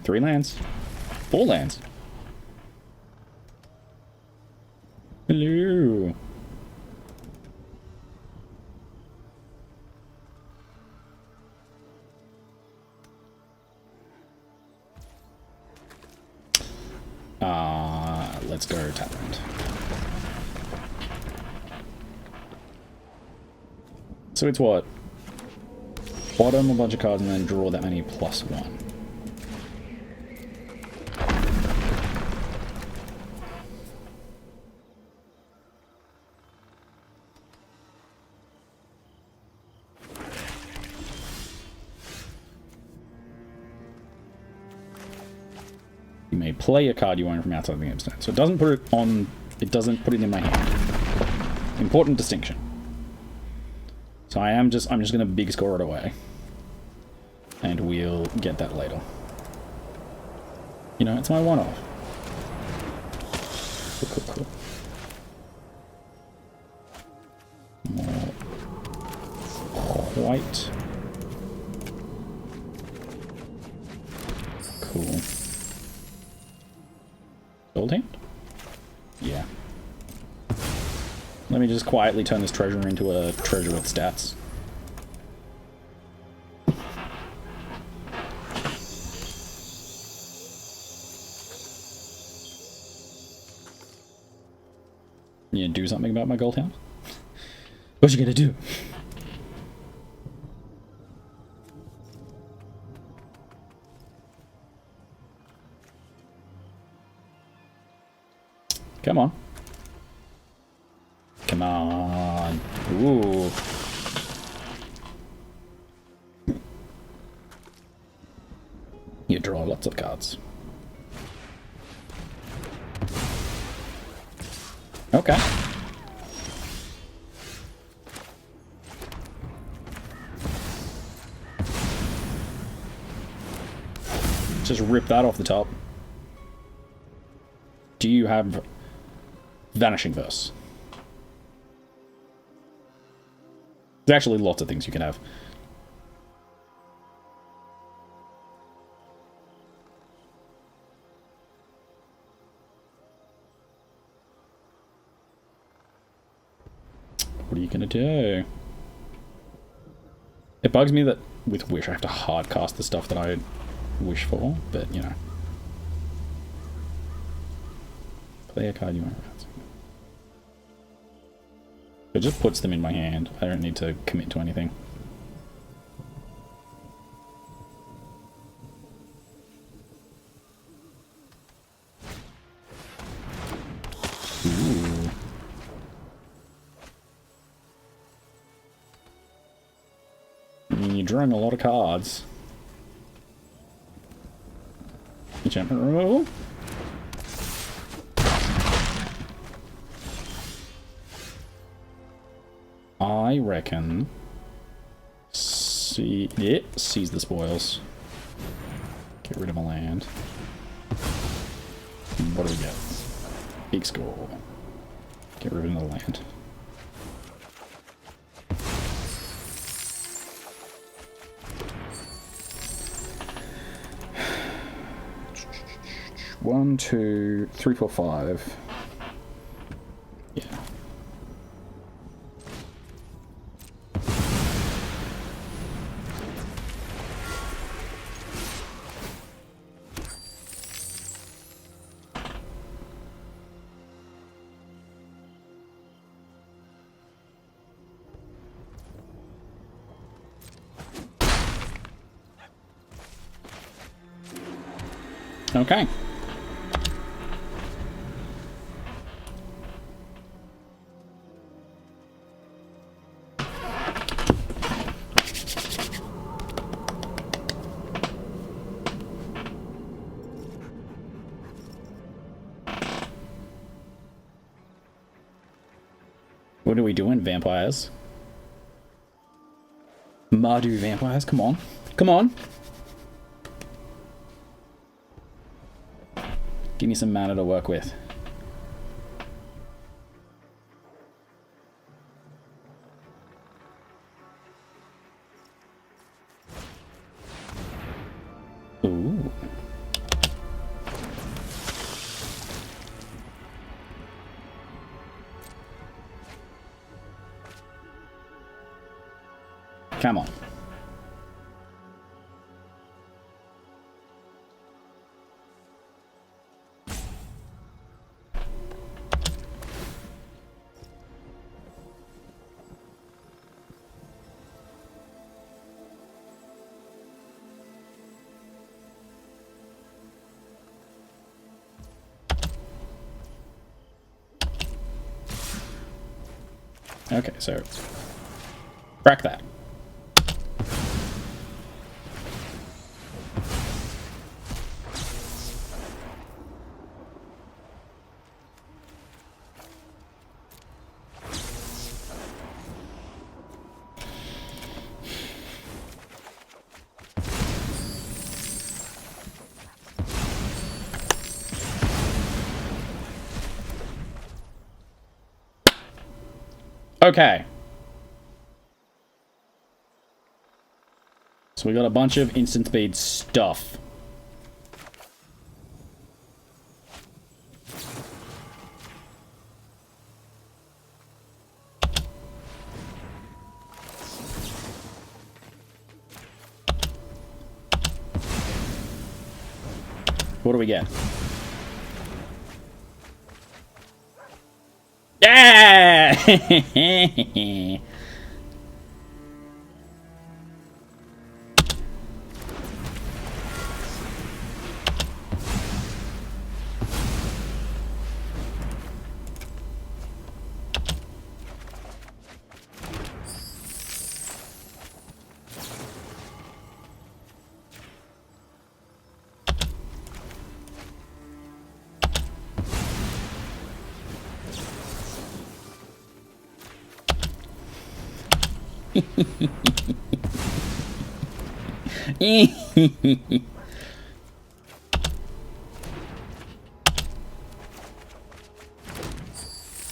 3 lands. 4 lands. Hello. Let's go tap land. So it's what? Bottom a bunch of cards and then draw that many +1. You may play a card you own from outside the game stand. So it doesn't put it on, it doesn't put it in my hand. Important distinction. So I'm just gonna big score it away. And we'll get that later. You know, it's my one-off. Cool. More white. Cool. Goldhound? Yeah. Let me just quietly turn this treasure into a treasure with stats. You gonna do something about my Goldhound? What you gonna do? Come on. Come on. Ooh. You draw lots of cards. Okay. Just rip that off the top. Do you have Vanishing Verse? There's actually lots of things you can have. What are you gonna do? It bugs me that with Wish I have to hard cast the stuff that I wish for, but you know. Play a card you want. It just puts them in my hand. I don't need to commit to anything. Ooh. I mean, you're drawing a lot of cards. Enchantment removal? I reckon seize the spoils. Get rid of a land. What do we get? Big score. Get rid of another land. One, two, three, four, five. Yeah. Okay. What are we doing, vampires? Mardu vampires, come on. Come on. Give me some mana to work with. Ooh. Come on. Okay, so crack that. Okay. So we got a bunch of instant speed stuff. What do we get? Yeah!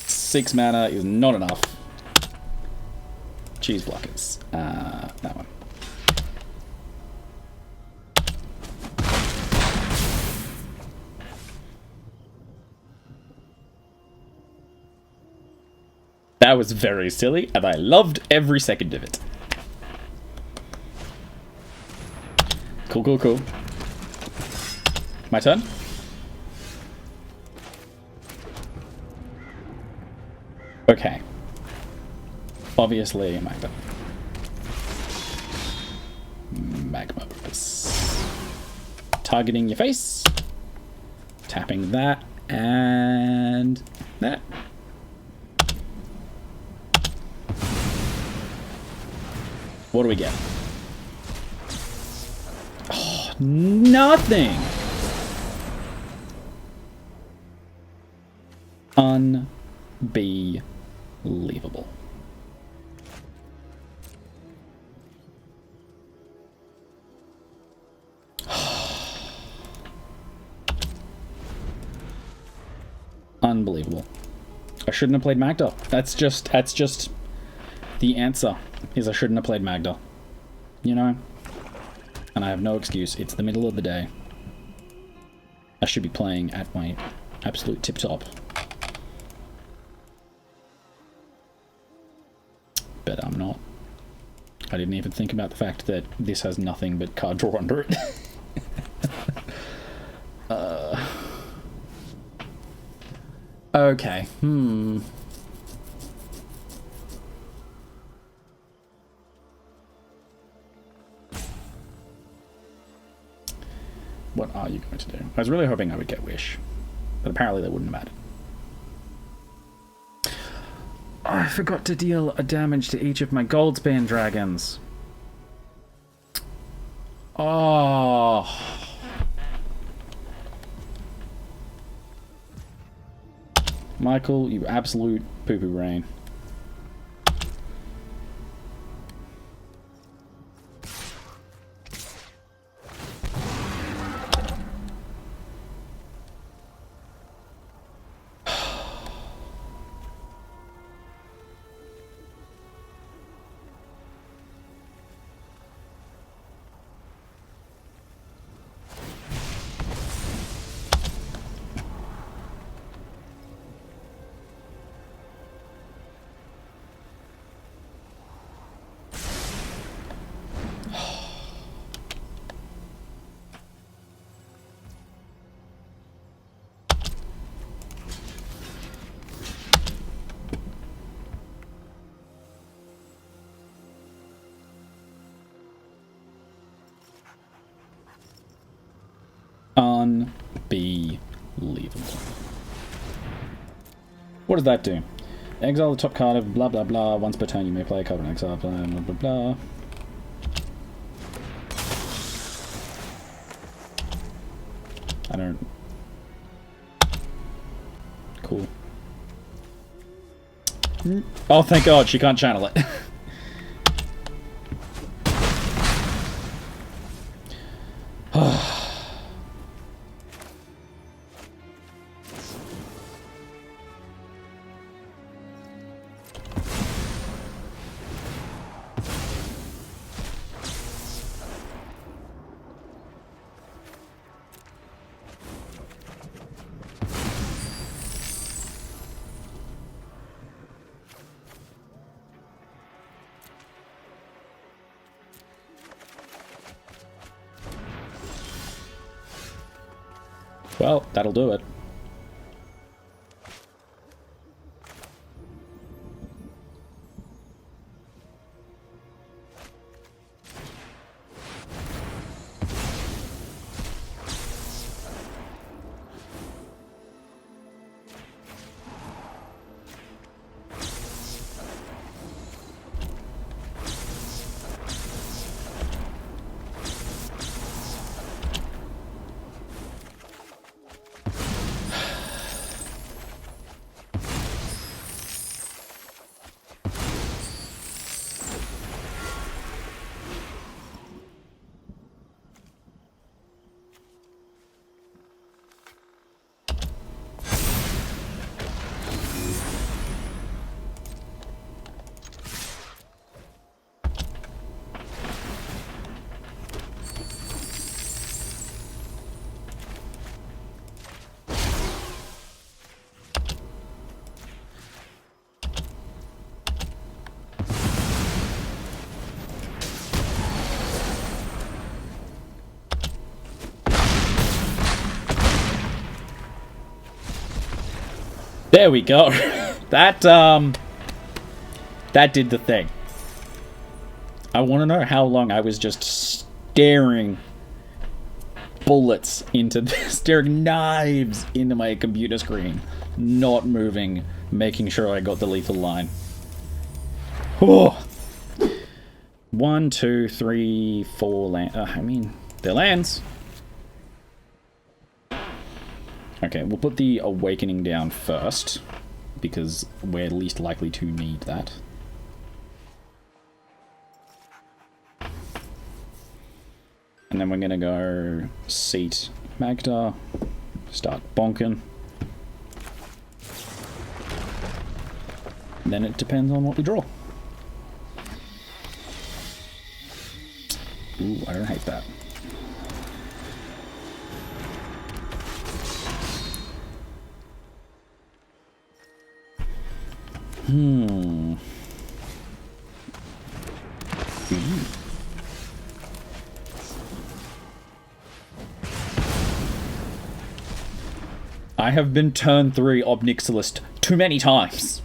Six mana is not enough. Cheese blockers. That one. That was very silly, and I loved every second of it. Cool, cool, cool. My turn? Okay. Obviously, Magda. Magma Opus. Targeting your face. Tapping that, and that. What do we get? Oh, nothing! Unbelievable. Unbelievable. I shouldn't have played Magda. That's just the answer. Is I shouldn't have played Magda. You know? And I have no excuse. It's the middle of the day. I should be playing at my absolute tip-top. But I'm not. I didn't even think about the fact that this has nothing but card draw under it. Okay. What are you going to do? I was really hoping I would get Wish, but apparently that wouldn't have mattered. Oh, I forgot to deal a damage to each of my Goldspan Dragons. Oh. Michael, you absolute poo-poo brain. Unbelievable. What does that do? Exile the top card of blah blah blah. Once per turn you may play a card in exile, blah blah blah blah. I don't... Cool. Oh, thank God, she can't channel it. Well, that'll do it. There we go. That did the thing. I want to know how long I was just staring bullets into staring knives into my computer screen, not moving, making sure I got the lethal line. Oh. 1, 2, 3, 4 land. I mean, they're lands. Okay, we'll put the Awakening down first, because we're least likely to need that. And then we're gonna go seat Magda, start bonking. And then it depends on what we draw. Ooh, I don't hate that. I have been turn 3 Obnixialist too many times.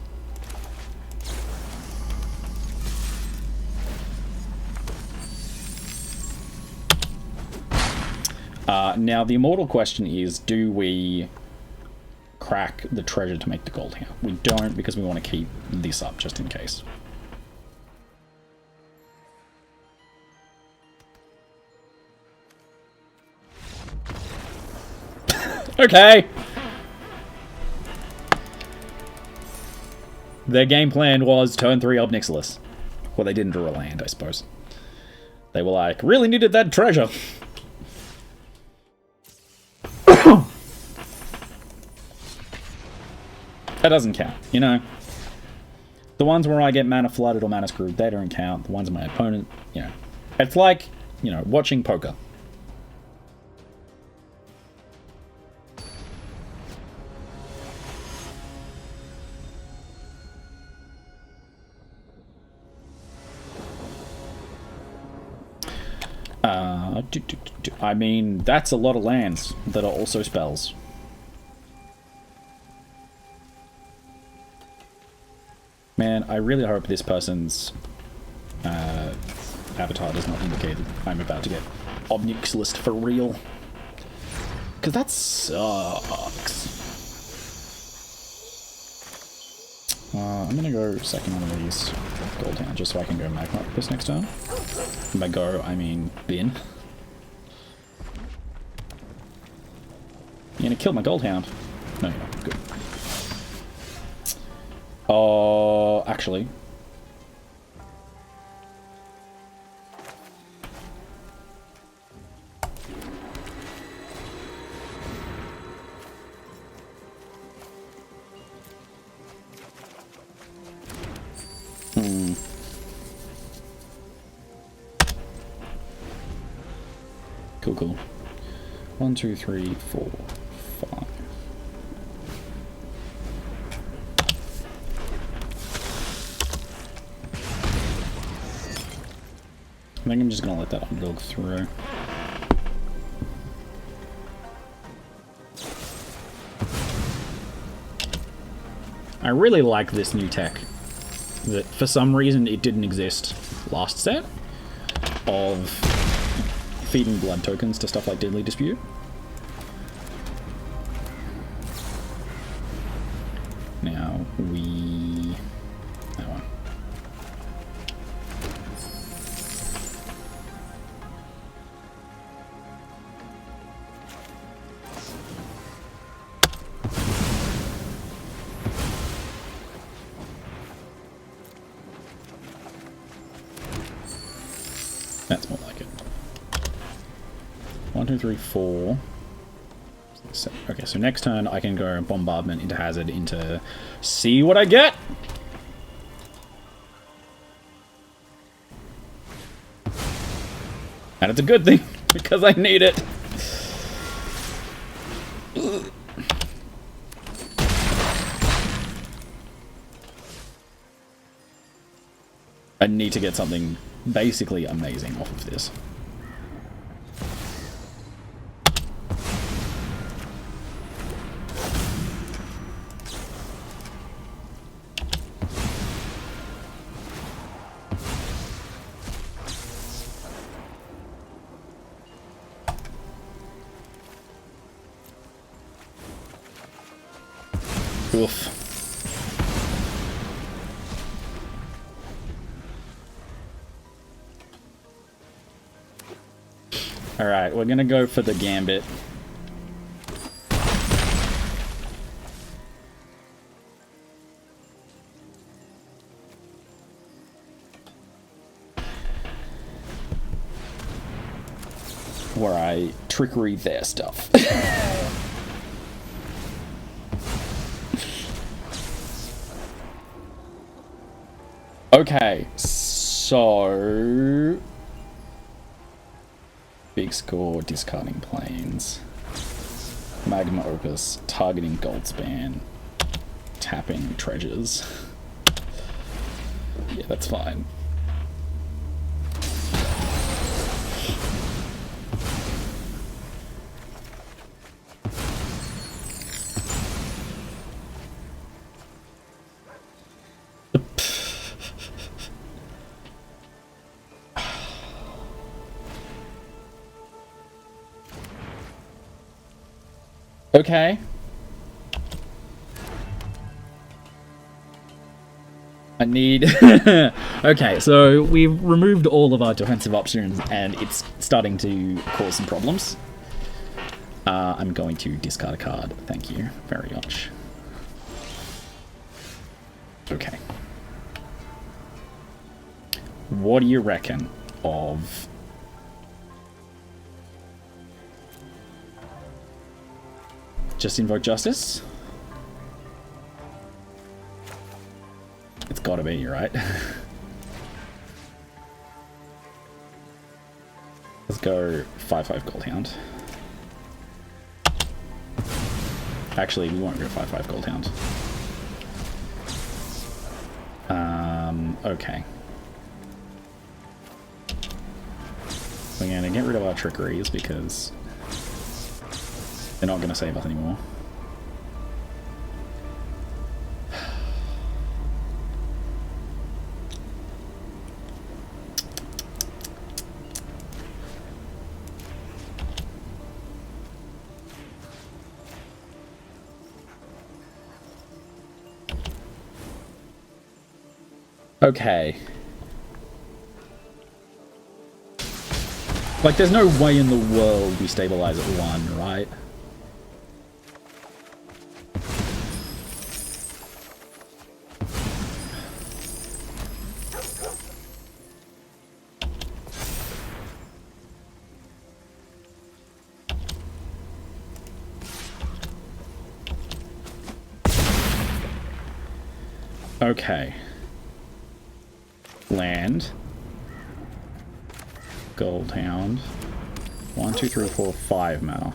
Now the immortal question is, do we crack the treasure to make the Goldhound? We don't, because we want to keep this up just in case. Okay. Their game plan was turn 3 Obnixialus. Well, they didn't draw a land, I suppose. They were like, really needed that treasure. That doesn't count, you know. The ones where I get mana flooded or mana screwed, they don't count. The ones of my opponent, you know. It's like, you know, watching poker. I mean, that's a lot of lands that are also spells. Man, I really hope this person's avatar does not indicate that I'm about to get Obnixialist for real. Because that sucks. I'm going to go second one of these Goldhound just so I can go Magma Opus next turn. By go, I mean bin. You're going to kill my Goldhound. No, you're not. Good. Oh, actually. Cool, cool. 1, 2, 3, 4, 5. I think I'm just gonna let that underdog through. I really like this new tech. That for some reason it didn't exist last set of feeding blood tokens to stuff like Deadly Dispute. Now we... that one. That's more like it. 1, 2, 3, 4. Okay, so next turn I can go Bombardment into Hazard into see what I get. And it's a good thing because I need it. I need to get something basically amazing off of this. Oof. Alright, we're gonna go for the Gambit. Where I trickery their stuff. Okay, so... big score, discarding planes. Magma Opus, targeting Goldspan, tapping treasures. Yeah, that's fine. Okay. I need... okay, so we've removed all of our defensive options and it's starting to cause some problems. I'm going to discard a card. Thank you very much. Okay. What do you reckon of... just Invoke Justice? It's gotta be, right? Let's go 5/5 Goldhound. Actually, we won't go 5/5 Goldhound. Okay. We're gonna get rid of our trickeries because they're not gonna save us anymore. Okay. Like, there's no way in the world we stabilize at 1, right? Okay. Land. Goldhound. 1, 2, 3, 4, 5 mana.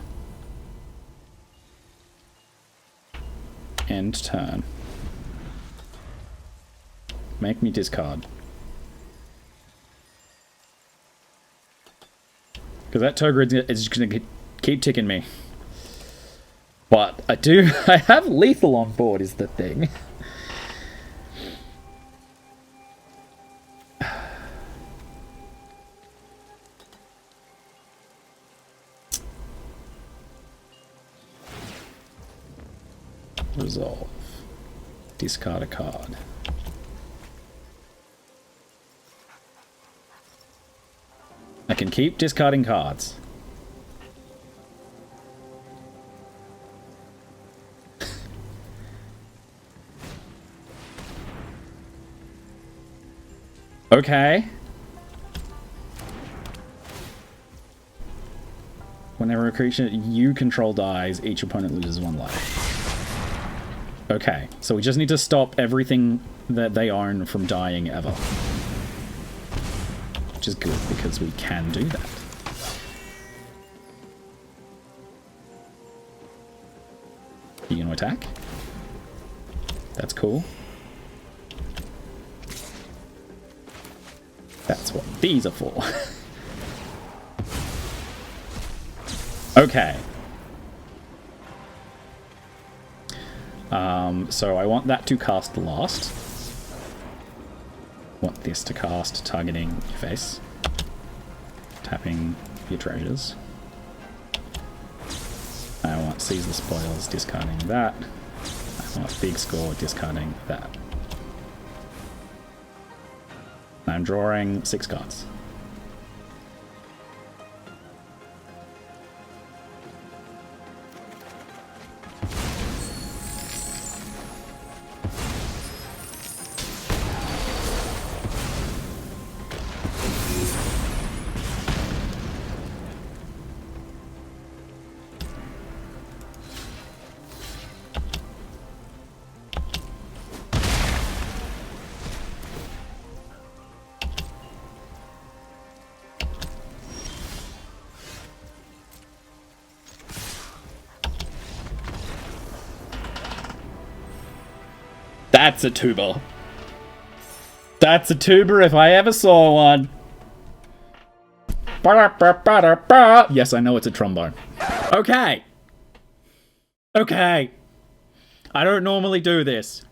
End turn. Make me discard. Because that Togrid is just going to keep ticking me. But I have lethal on board is the thing. Resolve. Discard a card. I can keep discarding cards. Okay. Whenever a creature you control dies, each opponent loses 1 life. Okay, so we just need to stop everything that they own from dying ever. Which is good, because we can do that. You gonna attack? That's cool. That's what these are for. Okay. So I want that to cast last. Want this to cast targeting your face. Tapping your treasures. I want Seize the Spoils, discarding that. I want Big Score, discarding that. I'm drawing 6 cards. That's a tuba. That's a tuba if I ever saw one. Yes, I know it's a trombone. Okay. Okay. I don't normally do this.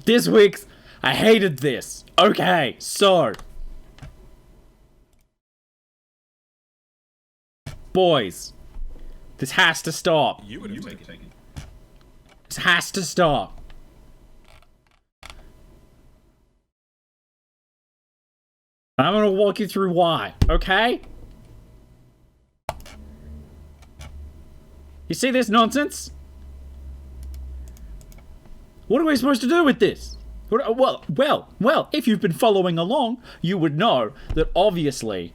This week's... I hated this. Okay, so... Boys. This has to stop. You would have taken. This has to stop. I'm gonna walk you through why, okay? You see this nonsense? What are we supposed to do with this? Well, if you've been following along, you would know that obviously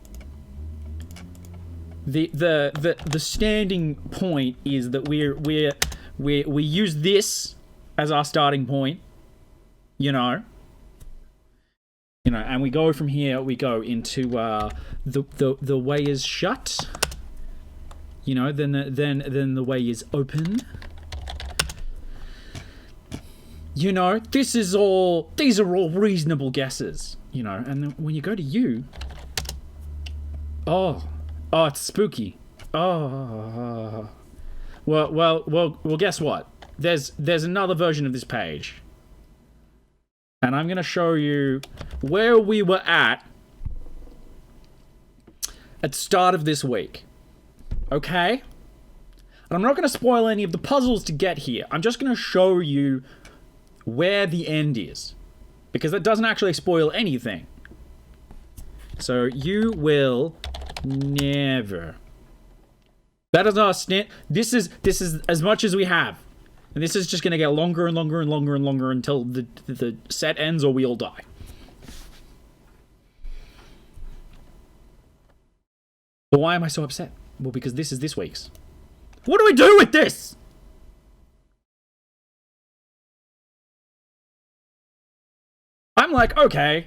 the standing point is that we use this as our starting point, you know, and we go from here. We go into the way is shut, you know. Then the way is open. You know, these are all reasonable guesses, you know. And then when you go to you, oh, it's spooky. Oh. Well, guess what? There's another version of this page. And I'm going to show you where we were at the start of this week. Okay? And I'm not going to spoil any of the puzzles to get here. I'm just going to show you where the end is. Because that doesn't actually spoil anything. So you will never. That is our stint. This is as much as we have. And this is just going to get longer and longer and longer and longer until the set ends or we all die. But why am I so upset? Well, because this is this week's. What do we do with this? I'm like, okay.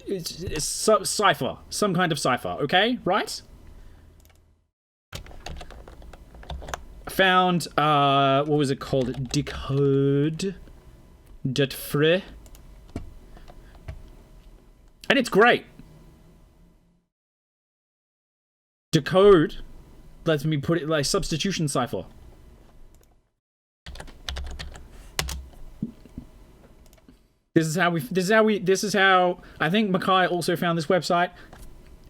It's cipher. Some kind of cipher, okay? Right? Found, what was it called? Decode. Detfre. And it's great. Decode lets me put it like substitution cipher. This is how I think Mackay also found this website.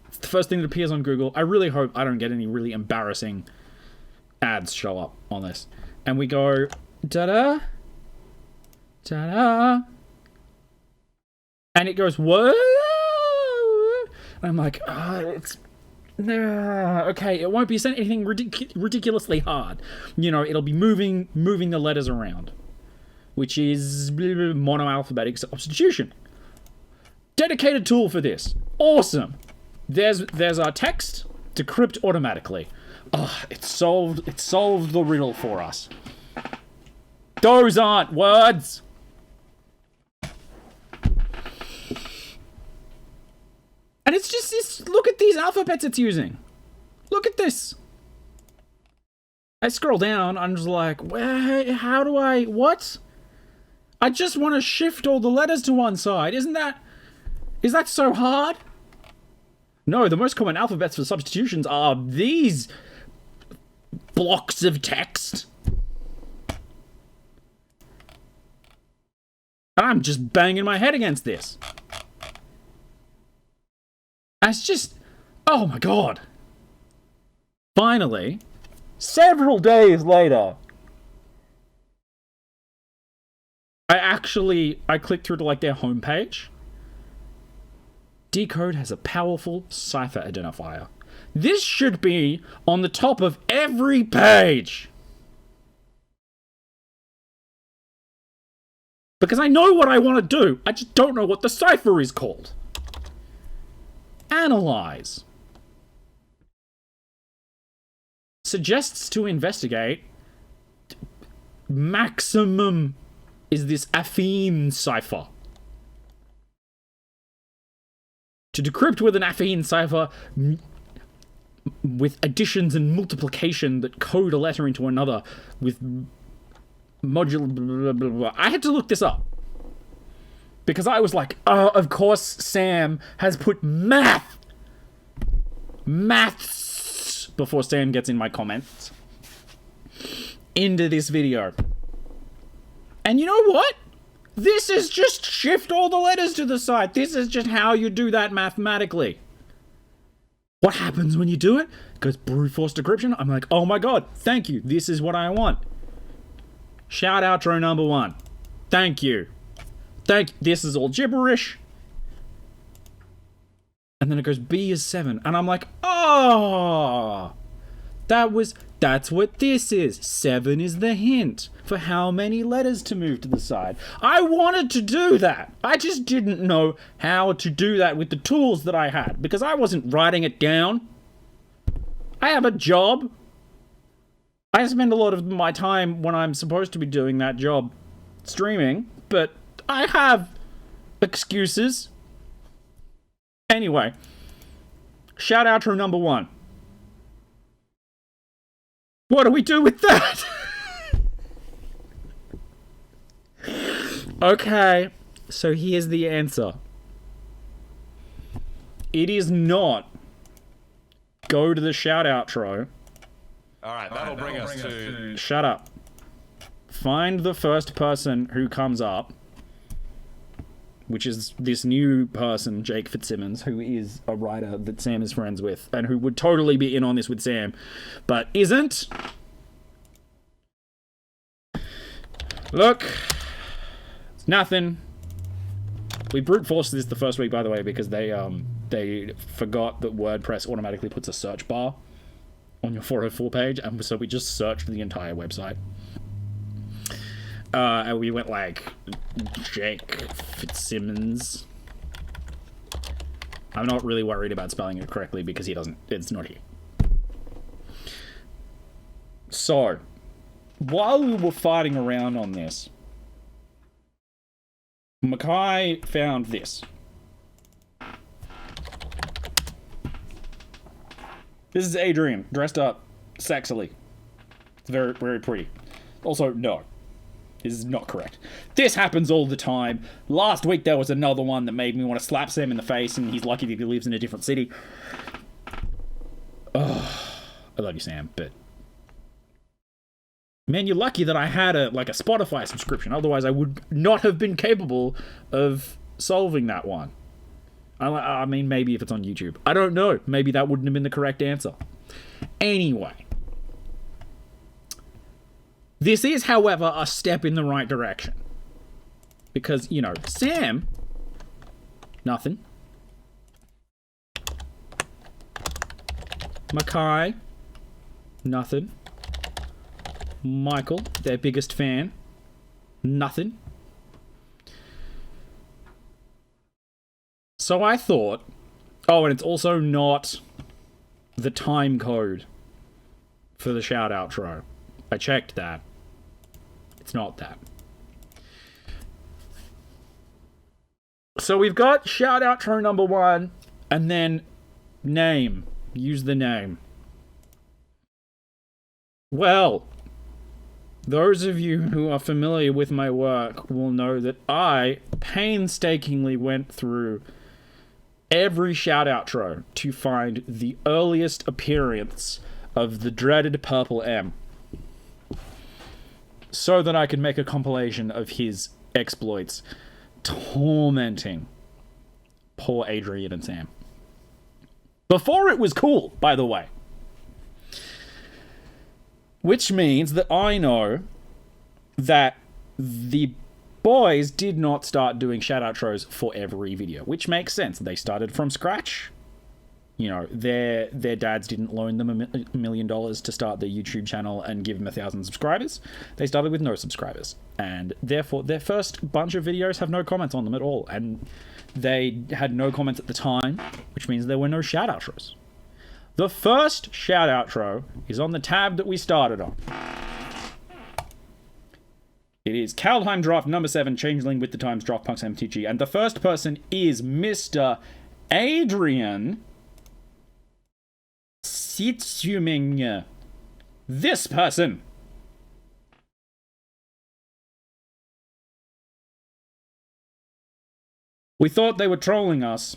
It's the first thing that appears on Google. I really hope I don't get any really embarrassing ads show up on this. And we go da-da, da-da, and it goes whoa. And I'm like, it's okay. It won't be sent anything ridiculously hard. You know, it'll be moving the letters around, which is monoalphabetic substitution. Dedicated tool for this. Awesome. There's our text. Decrypt automatically. Oh, it solved the riddle for us. Those aren't words. And it's just look at these alphabets it's using. Look at this. I scroll down, I'm just like, how do I, what? I just want to shift all the letters to one side. Is that so hard? No, the most common alphabets for substitutions are these blocks of text. And I'm just banging my head against this. It's just, oh my god. Finally, several days later, I clicked through to like their homepage. Decode has a powerful cipher identifier. This should be on the top of every page. Because I know what I want to do. I just don't know what the cipher is called. Analyze. Suggests to investigate. Maximum is this affine cipher. To decrypt with an affine cipher with additions and multiplication that code a letter into another with modular blah, blah, blah. I had to look this up. Because I was like, oh, of course Sam has put maths before Sam gets in my comments into this video. And you know what? This is just shift all the letters to the side. This is just how you do that mathematically. What happens when you do it? It goes brute force decryption. I'm like, oh my god, thank you. This is what I want. Shout outro number 1. Thank you. This is all gibberish. And then it goes B is 7. And I'm like, oh, that's what this is. 7 is the hint for how many letters to move to the side. I wanted to do that. I just didn't know how to do that with the tools that I had because I wasn't writing it down. I have a job. I spend a lot of my time when I'm supposed to be doing that job streaming, but I have excuses. Anyway, shout outro number 1. What do we do with that? Okay, so here's the answer. It is not go to the shout outro. Alright, that'll bring us to... Shut up. Find the first person who comes up, which is this new person, Jake Fitzsimmons, who is a writer that Sam is friends with, and who would totally be in on this with Sam, but isn't. Look, it's nothing. We brute forced this the first week, by the way, because they forgot that WordPress automatically puts a search bar on your 404 page, and so we just searched the entire website. And we went like Jake Fitzsimmons. I'm not really worried about spelling it correctly because it's not here. So, while we were fighting around on this, Mackay found this. This is Adrian, dressed up sexily. It's very, very pretty. Also, no. This is not correct. This happens all the time. Last week there was another one that made me want to slap Sam in the face, and he's lucky that he lives in a different city. Oh, I love you, Sam, but... Man, you're lucky that I had a Spotify subscription. Otherwise, I would not have been capable of solving that one. I mean, maybe if it's on YouTube. I don't know. Maybe that wouldn't have been the correct answer. Anyway. This is, however, a step in the right direction. Because, you know, Sam... Nothing. Mackay... Nothing. Michael, their biggest fan... Nothing. So I thought... Oh, and it's also not the time code for the shout outro. I checked that. It's not that. So we've got shout outro number 1, and then name. Use the name. Well, those of you who are familiar with my work will know that I painstakingly went through every shout outro to find the earliest appearance of the dreaded Purple M, so that I could make a compilation of his exploits tormenting poor Adrian and Sam. Before it was cool, by the way. Which means that I know that the boys did not start doing shout outros for every video, which makes sense. They started from scratch. You know, their dads didn't loan them $1 million to start their YouTube channel and give them 1,000 subscribers. They started with no subscribers. And therefore, their first bunch of videos have no comments on them at all. And they had no comments at the time, which means there were no shout outros. The first shout outro is on the tab that we started on. It is Kaldheim Draft number 7, Changeling with the Times Draft Punks MTG. And the first person is Mr. Adrian Sitzuming. This person. We thought they were trolling us.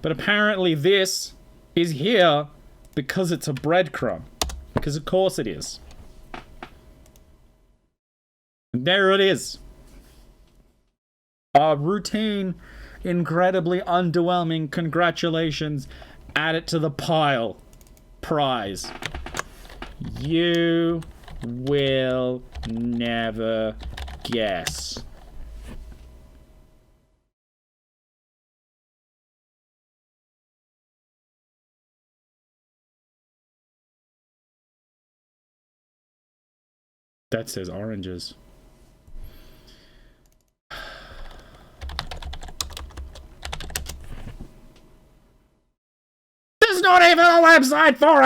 But apparently this is here because it's a breadcrumb. Because of course it is. And there it is. Our routine, incredibly underwhelming congratulations. Add it to the pile. Prize. You will never guess. That says oranges. There's not even a website for it!